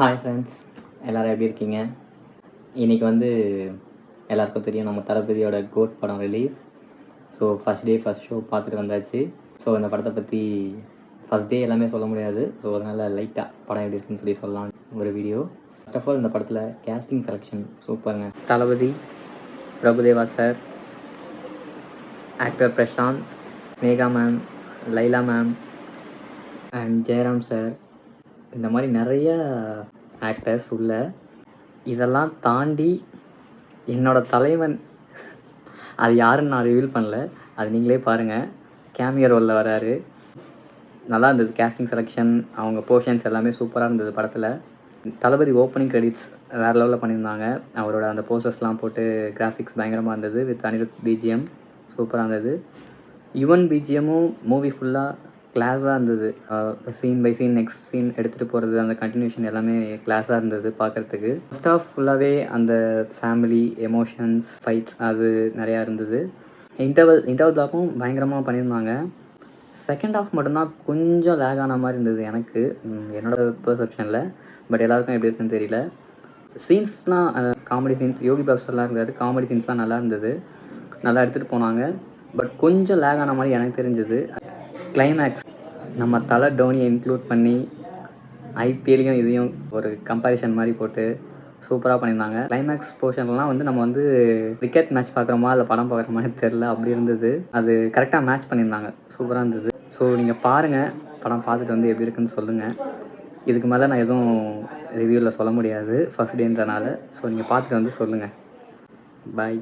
Hi friends, எல்லோரும் எப்படி இருக்கீங்க? இன்றைக்கி வந்து எல்லாருக்கும் தெரியும், நம்ம தளபதியோட கோட் படம் release. So first day first show பார்த்துட்டு வந்தாச்சு. ஸோ இந்த படத்தை பற்றி ஃபஸ்ட் டே எல்லாமே சொல்ல முடியாது. ஸோ அதனால் லைட்டாக படம் எப்படி இருக்குன்னு சொல்லி சொல்லலாம் ஒரு வீடியோ. ஃபர்ஸ்ட் ஆஃப் ஆல் இந்த படத்தில் கேஸ்டிங் செலெக்ஷன் சூப்பருங்க. Thalapathy, Prabhudeva sir, actor Prashanth, Sneha ma'am, Laila ma'am and Jayaram sir, இந்த மாதிரி நிறைய ஆக்டர்ஸ் உள்ள. இதெல்லாம் தாண்டி என்னோடய தலைவன், அது யாருன்னு நான் ரிவீல் பண்ணல, அது நீங்களே பாருங்கள். கேமியோ ரோலில் வராரு. நல்லா இருந்தது கேஸ்டிங் செலெக்ஷன், அவங்க போர்ஷன்ஸ் எல்லாமே சூப்பராக இருந்தது படத்தில். தளபதி ஓப்பனிங் கிரெடிட்ஸ் வேறு லெவலில் பண்ணியிருந்தாங்க. அவரோட அந்த போஸ்டர்ஸ்லாம் போட்டு கிராஃபிக்ஸ் பயங்கரமாக இருந்தது. வித் அனிருத் பிஜிஎம் சூப்பராக இருந்தது. யுவன் பிஜிஎம்மும் மூவி ஃபுல்லாக கிளாஸாக இருந்தது. Scene by scene next scene எடுத்துகிட்டு போகிறது, அந்த கண்டினியூஷன் எல்லாமே கிளாஸாக இருந்தது பார்க்குறதுக்கு. ஃபர்ஸ்ட் ஆஃப் ஃபுல்லாகவே அந்த ஃபேமிலி எமோஷன்ஸ் ஃபைட்ஸ் அது நிறையா இருந்தது. இன்டர்வல் பிளாக்கும் பயங்கரமாக பண்ணியிருந்தாங்க. செகண்ட் ஹாஃப் மட்டும்தான் கொஞ்சம் லேக் ஆன மாதிரி இருந்தது எனக்கு, என்னோடய பெர்செப்ஷனில். பட் எல்லாருக்கும் எப்படி இருக்குன்னு தெரியல. சீன்ஸ்லாம் காமெடி சீன்ஸ், யோகி பாப்ஸ்லாம் இருந்தார், காமெடி சீன்ஸ்லாம் நல்லா இருந்தது, நல்லா எடுத்துகிட்டு போனாங்க. பட் கொஞ்சம் லேக் ஆன மாதிரி எனக்கு தெரிஞ்சது. கிளைமேக்ஸ் நம்ம தலை டோனியை இன்க்ளூட் பண்ணி ஐபிஎல்லையும் இதையும் ஒரு கம்பேரிஷன் மாதிரி போட்டு சூப்பராக பண்ணியிருந்தாங்க. கிளைமேக்ஸ் போர்ஷன்லாம் வந்து நம்ம வந்து கிரிக்கெட் மேட்ச் பார்க்குறோமா இல்லை படம் பார்க்குறோமான்னு தெரில, அப்படி இருந்தது. அது கரெக்டாக மேட்ச் பண்ணியிருந்தாங்க, சூப்பராக இருந்தது. ஸோ நீங்கள் பாருங்கள், படம் பார்த்துட்டு வந்து எப்படி இருக்குன்னு சொல்லுங்கள். இதுக்கு மேலே நான் எதுவும் ரிவ்யூவில் சொல்ல முடியாது ஃபர்ஸ்ட் டேன்றனால. ஸோ நீங்கள் பார்த்துட்டு வந்து சொல்லுங்கள். பாய்.